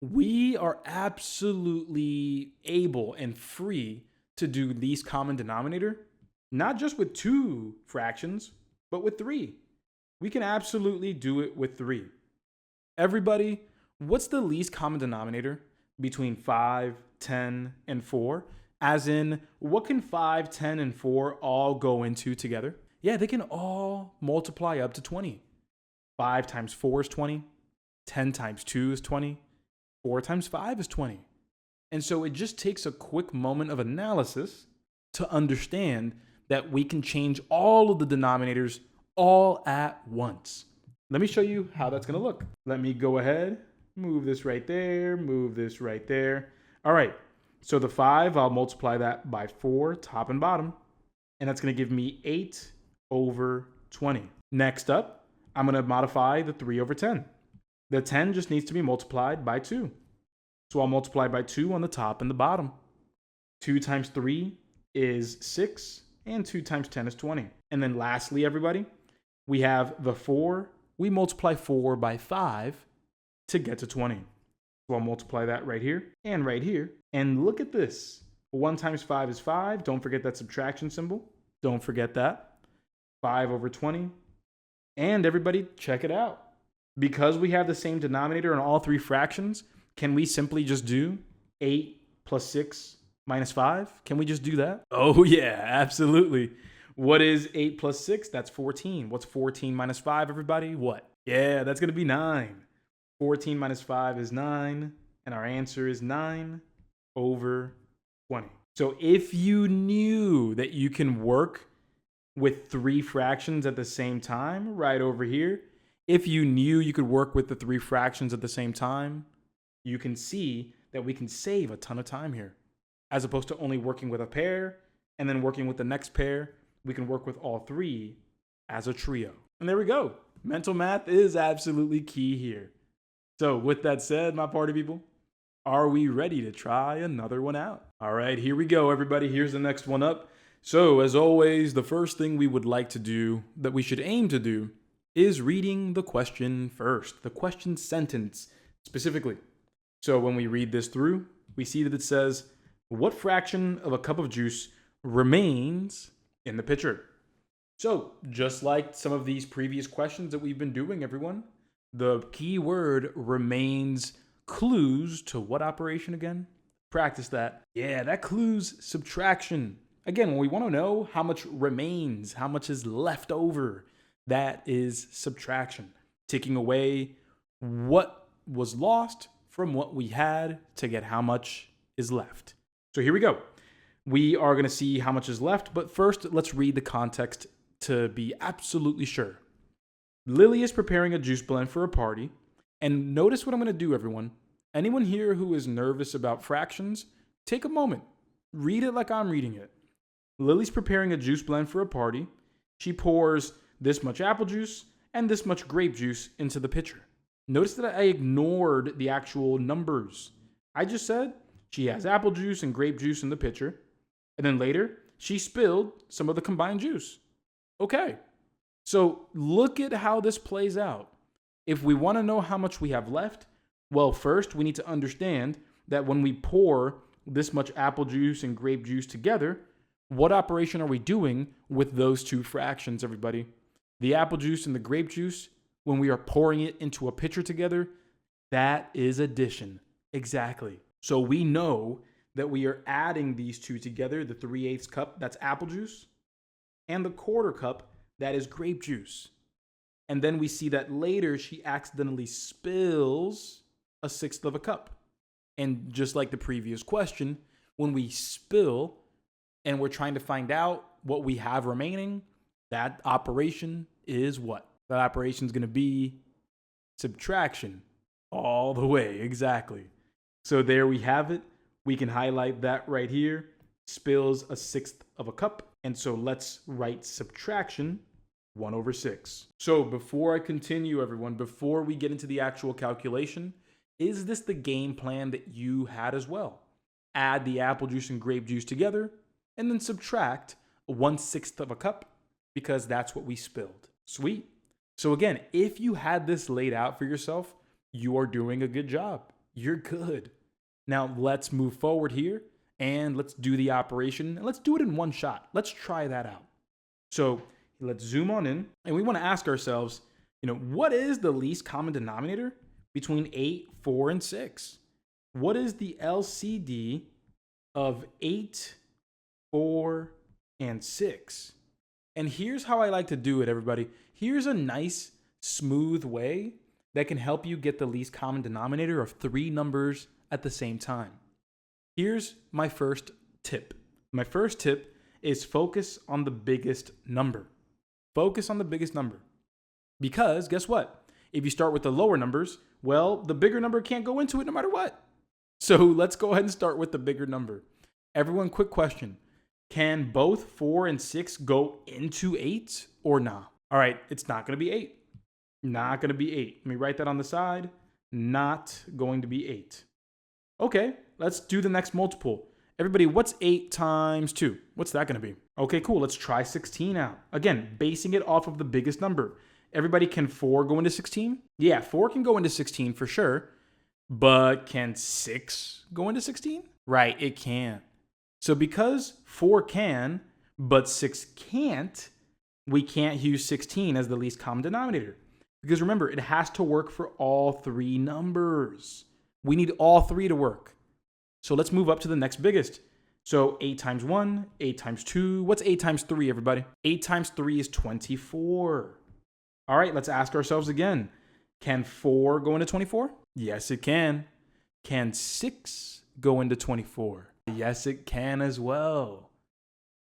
We are absolutely able and free to do least common denominator, not just with 2 fractions, but with 3. We can absolutely do it with 3. Everybody, what's the least common denominator between 5, 10, and 4? As in, what can 5, 10, and 4 all go into together? Yeah, they can all multiply up to 20. 5 times 4 is 20. 10 times 2 is 20. 4 times 5 is 20. And so it just takes a quick moment of analysis to understand that we can change all of the denominators all at once. Let me show you how that's going to look. Let me go ahead, move this right there, move this right there. All right. So the 5, I'll multiply that by 4, top and bottom, and that's going to give me 8 over 20. Next up, I'm going to modify the 3 over 10. The 10 just needs to be multiplied by 2. So I'll multiply by 2 on the top and the bottom. 2 times 3 is 6, and 2 times 10 is 20. And then lastly, everybody, we have the 4. We multiply 4 by 5 to get to 20. So I'll multiply that right here and right here. And look at this. 1 times 5 is 5. Don't forget that subtraction symbol. Don't forget that. 5 over 20. And everybody, check it out. Because we have the same denominator in all 3 fractions, can we simply just do 8 plus 6 minus 5? Can we just do that? Oh yeah, absolutely. What is 8 plus 6? That's 14. What's 14 minus 5, everybody? What? Yeah, that's going to be 9. 14 minus 5 is 9, and our answer is 9 over 20. So if you knew that you can work with three fractions at the same time, right over here, if you knew you could work with the three fractions at the same time, you can see that we can save a ton of time here. As opposed to only working with a pair and then working with the next pair, we can work with all three as a trio. And there we go. Mental math is absolutely key here. So with that said, my party people, are we ready to try another one out? All right, here we go, everybody. Here's the next one up. So as always, the first thing we would like to do, that we should aim to do, is reading the question first, the question sentence specifically. So when we read this through, we see that it says, what fraction of a cup of juice remains in the pitcher? So just like some of these previous questions that we've been doing, everyone, the key word remains clues to what operation again? Practice that. Yeah, that clues subtraction. Again, when we want to know how much remains, how much is left over, that is subtraction. Taking away what was lost from what we had to get how much is left. So here we go. We are going to see how much is left, but first let's read the context to be absolutely sure. Lily is preparing a juice blend for a party, and notice what I'm going to do, everyone. Anyone here who is nervous about fractions, take a moment. Read it like I'm reading it. Lily's preparing a juice blend for a party. She pours this much apple juice and this much grape juice into the pitcher. Notice that I ignored the actual numbers. I just said she has apple juice and grape juice in the pitcher, and then later she spilled some of the combined juice. Okay, so look at how this plays out. If we want to know how much we have left, well, first we need to understand that when we pour this much apple juice and grape juice together, what operation are we doing with those two fractions, everybody? The apple juice and the grape juice, when we are pouring it into a pitcher together, that is addition. Exactly. So we know that we are adding these two together, the 3/8 cup, that's apple juice, and the 1/4 cup, that is grape juice. And then we see that later she accidentally spills a 1/6 of a cup. And just like the previous question, when we spill and we're trying to find out what we have remaining, that operation is what? That operation is going to be subtraction all the way. Exactly. So there we have it. We can highlight that right here. Spills a 1/6 of a cup. And so let's write subtraction 1/6. So before I continue, everyone, before we get into the actual calculation, is this the game plan that you had as well? Add the apple juice and grape juice together and then subtract 1/6 of a cup because that's what we spilled. Sweet. So again, if you had this laid out for yourself, you are doing a good job. You're good. Now let's move forward here and let's do the operation. And let's do it in one shot. Let's try that out. So let's zoom on in and we want to ask ourselves, what is the least common denominator between 8, 4, and 6? What is the LCD of 8, 4, and 6? And here's how I like to do it, everybody. Here's a nice, smooth way that can help you get the least common denominator of three numbers at the same time. Here's my first tip. My first tip is focus on the biggest number. Focus on the biggest number. Because guess what? If you start with the lower numbers, well, the bigger number can't go into it no matter what. So let's go ahead and start with the bigger number. Everyone, quick question. Can both 4 and 6 go into 8 or not? All right, it's not going to be 8. Not going to be 8. Let me write that on the side. Not going to be 8. Okay, let's do the next multiple. Everybody, what's 8 times 2? What's that going to be? Okay, cool. Let's try 16 out. Again, basing it off of the biggest number. Everybody, can 4 go into 16? Yeah, 4 can go into 16 for sure. But can 6 go into 16? Right, it can. So because 4 can, but 6 can't, we can't use 16 as the least common denominator. Because remember, it has to work for all three numbers. We need all three to work. So let's move up to the next biggest. So 8 times 1, 8 times 2. What's 8 times 3, everybody? 8 times 3 is 24. All right, let's ask ourselves again. Can 4 go into 24? Yes, it can. Can 6 go into 24? Yes, it can as well.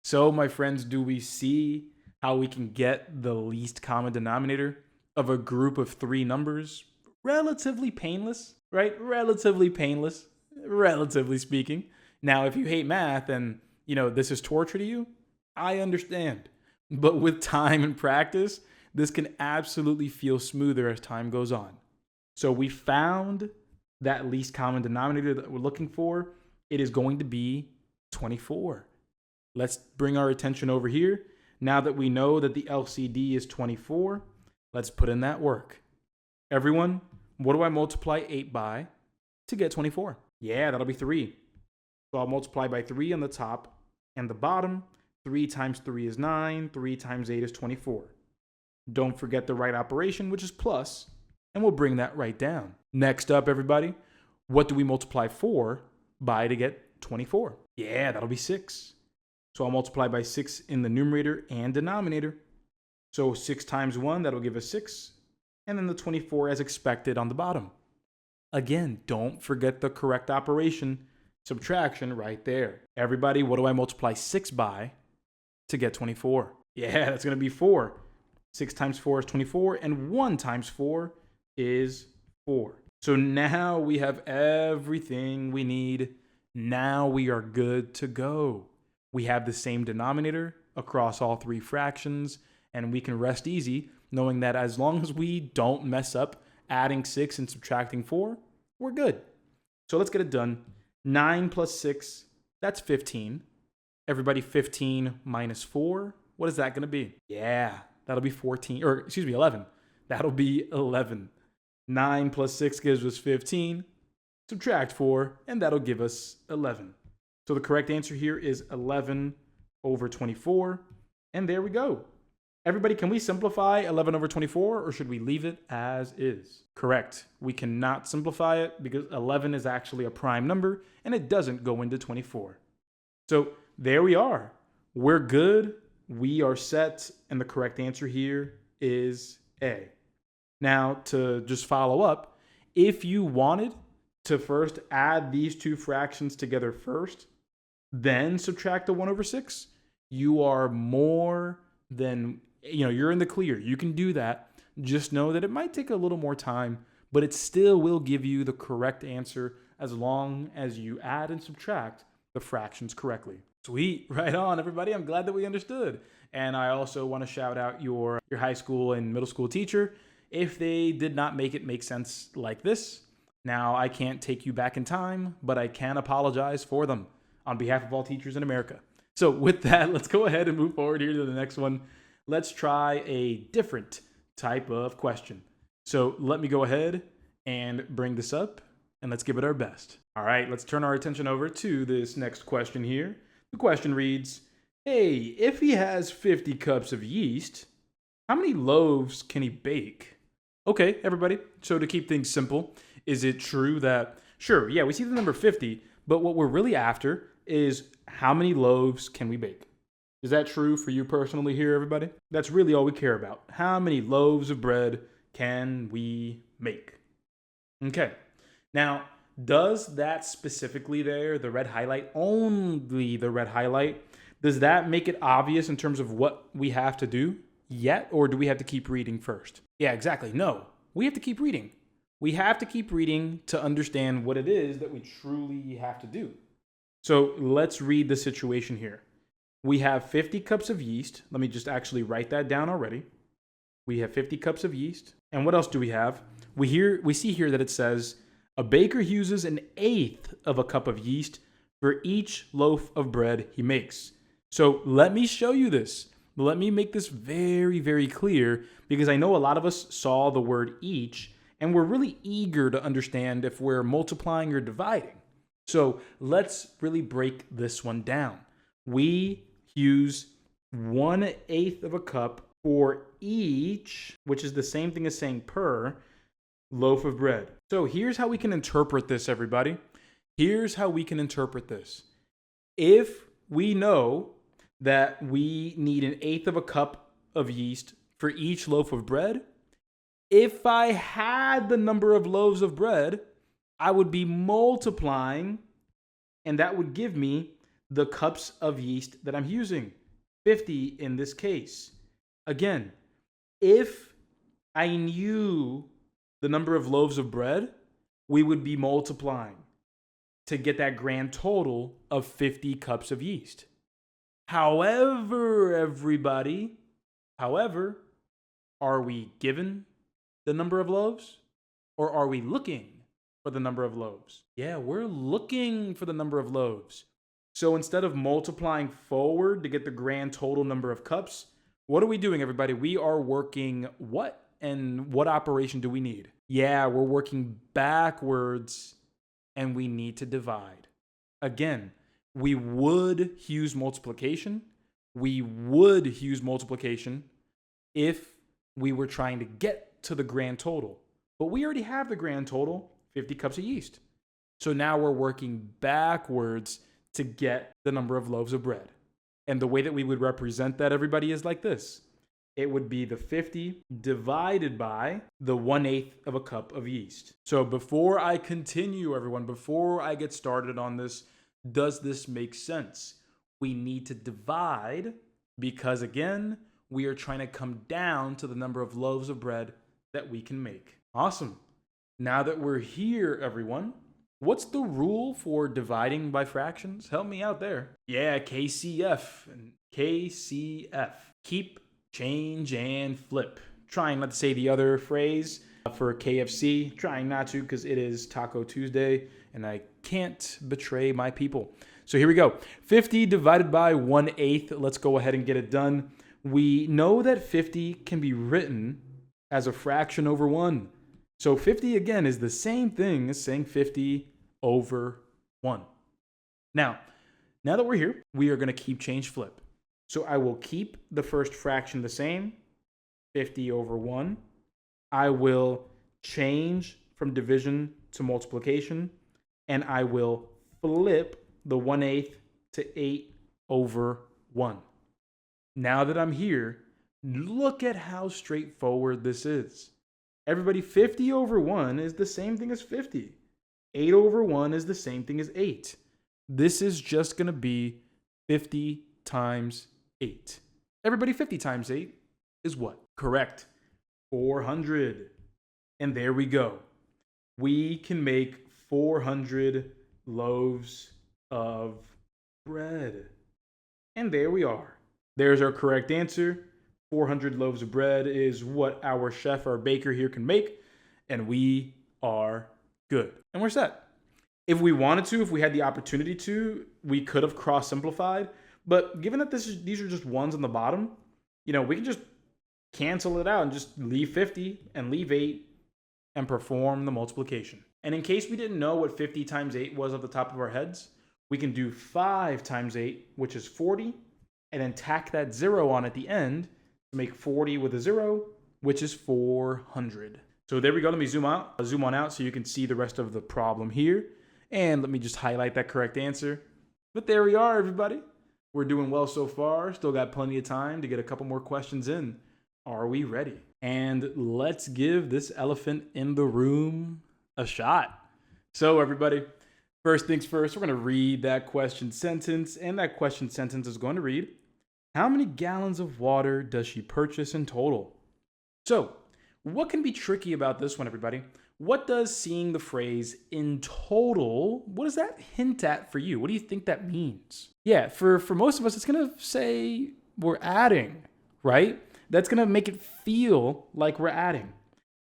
So, my friends, do we see how we can get the least common denominator of a group of three numbers? Relatively painless, right? Relatively painless, relatively speaking. Now, if you hate math and, this is torture to you, I understand. But with time and practice, this can absolutely feel smoother as time goes on. So we found that least common denominator that we're looking for. It is going to be 24. Let's bring our attention over here. Now that we know that the LCD is 24, let's put in that work. Everyone, what do I multiply 8 by to get 24? Yeah, that'll be 3. So I'll multiply by 3 on the top and the bottom. 3 times 3 is 9. 3 times 8 is 24. Don't forget the right operation, which is plus, and we'll bring that right down. Next up, everybody, what do we multiply 4 by to get 24? Yeah, that'll be 6. So I'll multiply by 6 in the numerator and denominator. So 6 times 1, that'll give us 6. And then the 24 as expected on the bottom. Again, don't forget the correct operation, subtraction right there. Everybody, what do I multiply 6 by to get 24? Yeah, that's going to be 4. 6 times 4 is 24, and 1 times 4 is 4. So now we have everything we need. Now we are good to go. We have the same denominator across all three fractions, and we can rest easy knowing that as long as we don't mess up adding 6 and subtracting 4, we're good. So let's get it done. 9 plus 6, that's 15. Everybody, 15 minus 4, what is that going to be? Yeah, that'll be 11. That'll be 11. 9 plus 6 gives us 15. Subtract 4, and that'll give us 11. So the correct answer here is 11 over 24. And there we go. Everybody, can we simplify 11 over 24, or should we leave it as is? Correct. We cannot simplify it because 11 is actually a prime number, and it doesn't go into 24. So there we are. We're good. We are set, and the correct answer here is A. Now, to just follow up, if you wanted to first add these two fractions together first, then subtract the 1 over 6, you are more than, you're in the clear. You can do that. Just know that it might take a little more time, but it still will give you the correct answer as long as you add and subtract the fractions correctly. Sweet. Right on, everybody. I'm glad that we understood. And I also want to shout out your high school and middle school teacher if they did not make it make sense like this. Now, I can't take you back in time, but I can apologize for them on behalf of all teachers in America. So with that, let's go ahead and move forward here to the next one. Let's try a different type of question. So let me go ahead and bring this up, and let's give it our best. All right, let's turn our attention over to this next question here. The question reads, hey, if he has 50 cups of yeast, how many loaves can he bake? Okay, everybody. So to keep things simple, is it true that, sure, yeah, we see the number 50, but what we're really after is how many loaves can we bake? Is that true for you personally here, everybody? That's really all we care about. How many loaves of bread can we make? Okay. Now, does that specifically there, the red highlight, only the red highlight, does that make it obvious in terms of what we have to do yet, or do we have to keep reading first? Yeah, exactly. No, we have to keep reading. We have to keep reading to understand what it is that we truly have to do. So let's read the situation here. We have 50 cups of yeast. Let me just actually write that down already. We have 50 cups of yeast. And what else do we have? We see here that it says, a baker uses 1/8 of a cup of yeast for each loaf of bread he makes. So let me show you this. Let me make this very, very clear, because I know a lot of us saw the word each, and we're really eager to understand if we're multiplying or dividing. So let's really break this one down. We use 1/8 of a cup for each, which is the same thing as saying per, loaf of bread. So here's how we can interpret this, everybody. Here's how we can interpret this. If we know that we need 1/8 of a cup of yeast for each loaf of bread, if I had the number of loaves of bread, I would be multiplying And that would give me the cups of yeast that I'm using, 50 in this case. Again, if I knew the number of loaves of bread, we would be multiplying to get that grand total of 50 cups of yeast. However, everybody, are we given the number of loaves, or are we looking for the number of loaves? Yeah, we're looking for the number of loaves. So instead of multiplying forward to get the grand total number of cups, what are we doing, everybody? We are working what? And what operation do we need? Yeah, we're working backwards, and we need to divide. Again, we would use multiplication. We would use multiplication if we were trying to get to the grand total. But we already have the grand total, 50 cups of yeast. So now we're working backwards to get the number of loaves of bread. And the way that we would represent that, everybody, is like this. It would be the 50 divided by the 1/8 of a cup of yeast. So before I continue, everyone, before I get started on this, does this make sense? We need to divide because, again, we are trying to come down to the number of loaves of bread that we can make. Awesome. Now that we're here, everyone, what's the rule for dividing by fractions? Help me out there. Yeah, KCF. KCF. Keep, change, and flip. Trying not to say the other phrase for KFC. Trying not to because it is Taco Tuesday and I can't betray my people. So here we go. 50 divided by 1/8. Let's go ahead and get it done. We know that 50 can be written as a fraction over 1. So 50, again, is the same thing as saying 50 over 1. Now that we're here, we are going to keep, change, flip. So I will keep the first fraction the same, 50 over 1. I will change from division to multiplication, and I will flip the 1/8 to 8 over 1. Now that I'm here, look at how straightforward this is. Everybody, 50 over 1 is the same thing as 50. 8 over 1 is the same thing as 8. This is just going to be 50 times 8. Everybody, 50 times 8 is what? Correct. 400. And there we go. We can make 400 loaves of bread. And there we are. There's our correct answer. 400 loaves of bread is what our chef, our baker here can make. And we are good. And we're set. If we wanted to, if we had the opportunity to, we could have cross-simplified. But given that these are just ones on the bottom, we can just cancel it out and just leave 50 and leave 8 and perform the multiplication. And in case we didn't know what 50 times 8 was off the top of our heads, we can do 5 times 8, which is 40, and then tack that 0 on at the end to make 40 with a 0, which is 400. So there we go. Let me zoom on out so you can see the rest of the problem here. And let me just highlight that correct answer. But there we are, everybody. We're doing well so far. Still got plenty of time to get a couple more questions in. Are we ready? And let's give this elephant in the room a shot. So everybody, first things first, we're going to read that question sentence. And that question sentence is going to read, how many gallons of water does she purchase in total? So what can be tricky about this one, everybody? What does seeing the phrase in total, what does that hint at for you? What do you think that means? Yeah, for most of us, it's going to say we're adding, right? That's going to make it feel like we're adding.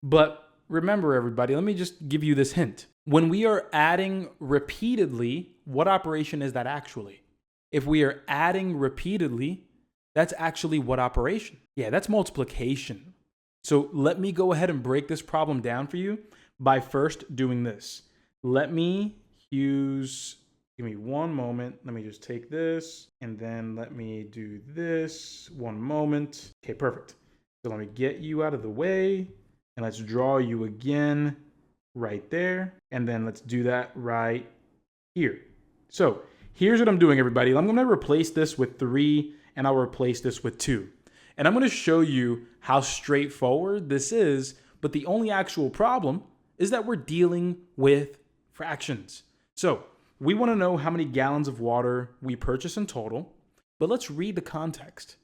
But remember, everybody, let me just give you this hint. When we are adding repeatedly, what operation is that actually? If we are adding repeatedly, that's actually what operation? Yeah, that's multiplication. So let me go ahead and break this problem down for you by first doing this. Give me one moment. Let me just take this and then let me do this. One moment. Okay, perfect. So let me get you out of the way and let's draw you again right there. And then let's do that right here. So here's what I'm doing, everybody. I'm going to replace this with 3 and I'll replace this with 2. And I'm going to show you how straightforward this is, but the only actual problem is that we're dealing with fractions. So we want to know how many gallons of water we purchase in total, but let's read the context.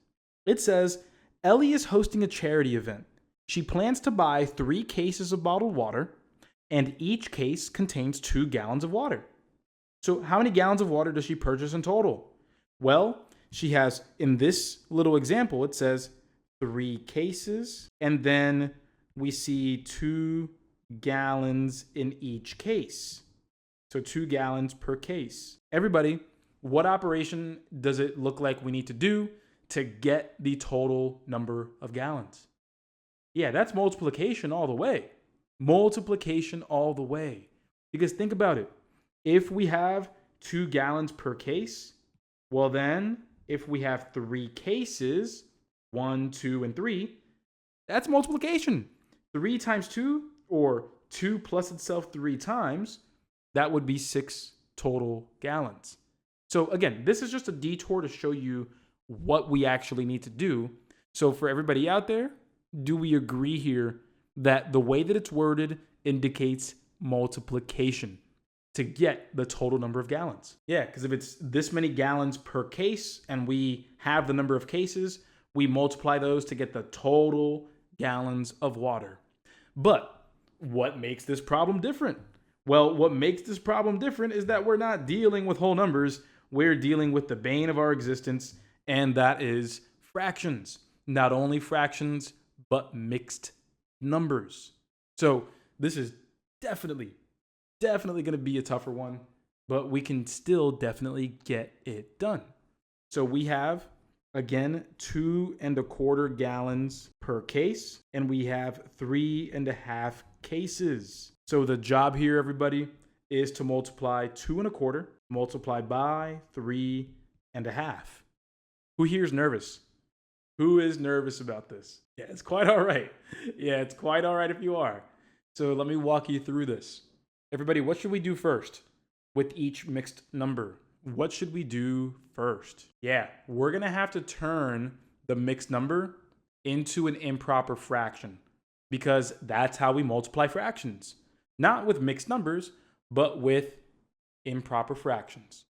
It says, Ellie is hosting a charity event. She plans to buy 3 cases of bottled water, and each case contains 2 gallons of water. So how many gallons of water does she purchase in total? Well, she has, in this little example, it says 3 cases, and then we see 2 gallons in each case. So 2 gallons per case. Everybody, what operation does it look like we need to do to get the total number of gallons? Yeah, that's multiplication all the way. Multiplication all the way. Because think about it. If we have 2 gallons per case, well then, if we have 3 cases, 1, 2, and 3, that's multiplication. 3 times 2, or 2 plus itself 3 times, that would be 6 total gallons. So again, this is just a detour to show you what we actually need to do. So for everybody out there, do we agree here that the way that it's worded indicates multiplication to get the total number of gallons? Yeah, because if it's this many gallons per case and we have the number of cases, we multiply those to get the total gallons of water. But what makes this problem different? Well, what makes this problem different is that we're not dealing with whole numbers. We're dealing with the bane of our existence, and that is fractions. Not only fractions, but mixed numbers. So this is definitely going to be a tougher one, but we can still definitely get it done. So we have, again, 2¼ gallons per case, and we have 3½ cases. So the job here, everybody, is to multiply 2¼ multiplied by 3½ Who here is nervous? Who is nervous about this? Yeah, it's quite all right. Yeah, it's quite all right if you are. So let me walk you through this. Everybody, what should we do first with each mixed number? What should we do first? Yeah, we're going to have to turn the mixed number into an improper fraction because that's how we multiply fractions. Not with mixed numbers, but with improper fractions.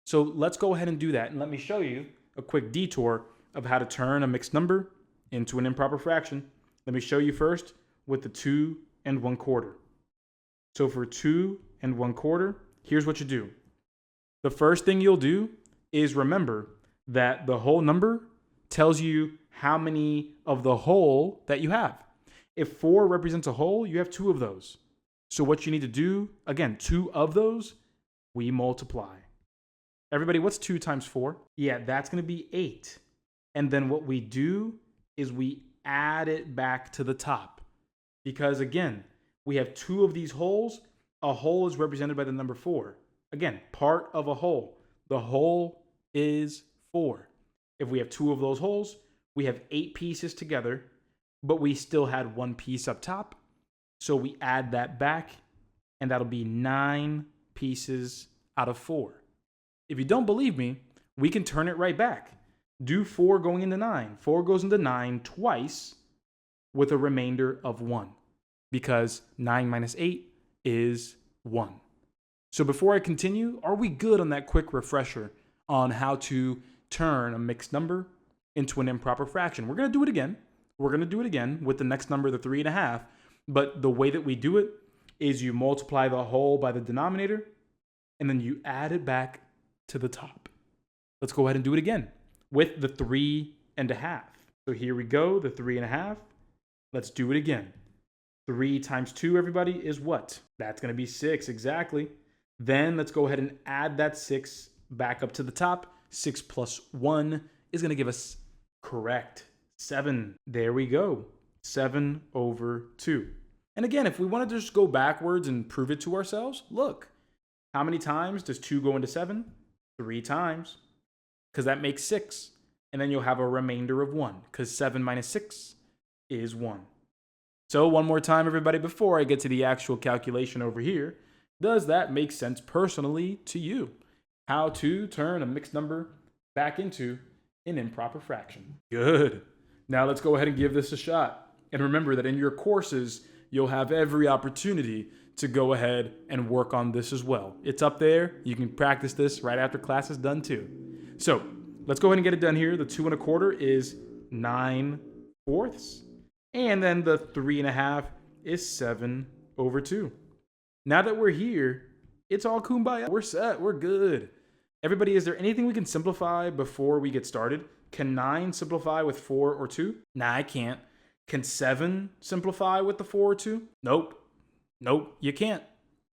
So let's go ahead and do that. And let me show you a quick detour of how to turn a mixed number into an improper fraction. Let me show you first with the 2¼ So for 2¼ here's what you do. The first thing you'll do is remember that the whole number tells you how many of the whole that you have. If 4 represents a whole, you have 2 of those. So what you need to do, again, 2 of those, we multiply. Everybody, what's 2 times 4? Yeah, that's going to be 8. And then what we do is we add it back to the top. Because again, we have 2 of these wholes. A whole is represented by the number 4. Again, part of a whole. The whole is 4. If we have 2 of those wholes, we have 8 pieces together, but we still had 1 piece up top. So we add that back, and that'll be 9 pieces out of 4. If you don't believe me, we can turn it right back. Do 4 going into 9. 4 goes into 9 twice with a remainder of 1 because 9 minus 8 is 1. So before I continue, are we good on that quick refresher on how to turn a mixed number into an improper fraction? We're going to do it again. We're going to do it again with the next number, the 3½. But the way that we do it is you multiply the whole by the denominator, and then you add it back to the top. Let's go ahead and do it again with the 3½ So here we go, the 3½. Let's do it again. 3 times 2, everybody, is what? That's going to be 6, exactly. Then let's go ahead and add that 6 back up to the top. 6 plus 1 is going to give us, correct, 7. There we go. 7/2. And again, if we want to just go backwards and prove it to ourselves, look, how many times does 2 go into 7? 3 times, because that makes 6. And then you'll have a remainder of 1, because 7 minus 6 is 1. So one more time, everybody, before I get to the actual calculation over here, does that make sense personally to you? How to turn a mixed number back into an improper fraction. Good. Now let's go ahead and give this a shot. And remember that in your courses, you'll have every opportunity to go ahead and work on this as well. It's up there. You can practice this right after class is done too. So let's go ahead and get it done here. The 2 1/4 is 9/4. And then the 3 1/2 is 7/2. Now that we're here, it's all kumbaya. We're set. We're good. Everybody, is there anything we can simplify before we get started? Can 9 simplify with 4 or 2? Nah, I can't. Can 7 simplify with the 4 or 2? Nope. Nope, you can't.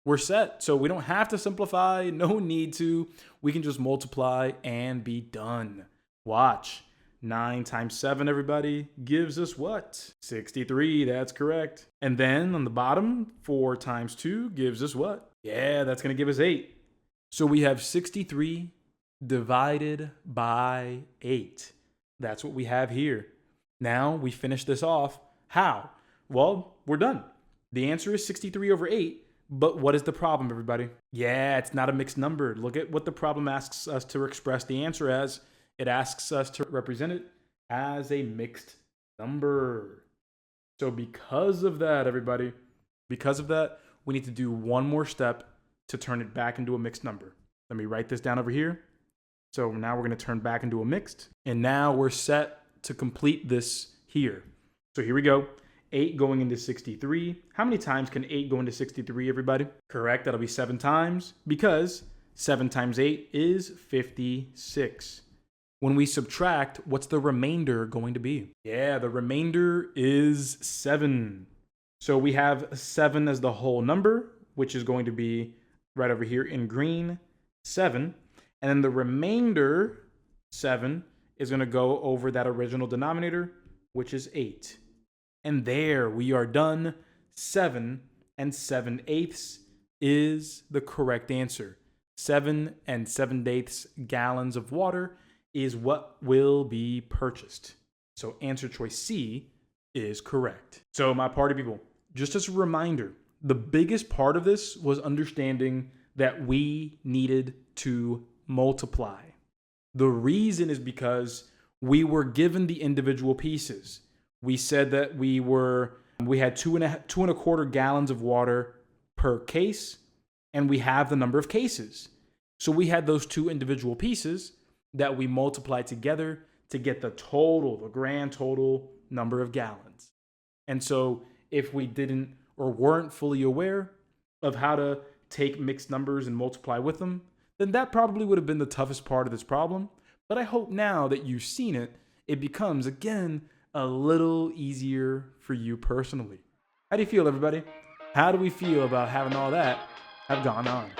We're set. So we don't have to simplify. No need to. We can just multiply and be done. Watch. 9 times 7, everybody, gives us what? 63. That's correct. And then on the bottom, 4 times 2 gives us what? Yeah, that's going to give us 8. So we have 63 divided by 8. That's what we have here. Now we finish this off. How? Well, we're done. The answer is 63/8. But what is the problem, everybody? Yeah, it's not a mixed number. Look at what the problem asks us to express the answer as. It asks us to represent it as a mixed number. So because of that, everybody, because of that, we need to do one more step to turn it back into a mixed number. Let me write this down over here. So now we're going to turn back into a mixed. And now we're set to complete this here. So here we go. 8 going into 63. How many times can 8 go into 63, everybody? Correct. That'll be 7 times because 7 times 8 is 56. When we subtract, what's the remainder going to be? Yeah, the remainder is 7. So we have 7 as the whole number, which is going to be right over here in green, 7. And then the remainder, 7, is going to go over that original denominator, which is 8. And there we are done. 7 7/8 is the correct answer. 7 7/8 gallons of water is what will be purchased. So answer choice C is correct. So my party people, just as a reminder, the biggest part of this was understanding that we needed to multiply. The reason is because we were given the individual pieces. We said that we had 2 1/4 gallons of water per case, and we have the number of cases. So we had those 2 individual pieces that we multiplied together to get the total, the grand total number of gallons. And so if we didn't or weren't fully aware of how to take mixed numbers and multiply with them, then that probably would have been the toughest part of this problem. But I hope now that you've seen it, it becomes, again, a little easier for you personally. How do you feel, everybody? How do we feel about having all that have gone on?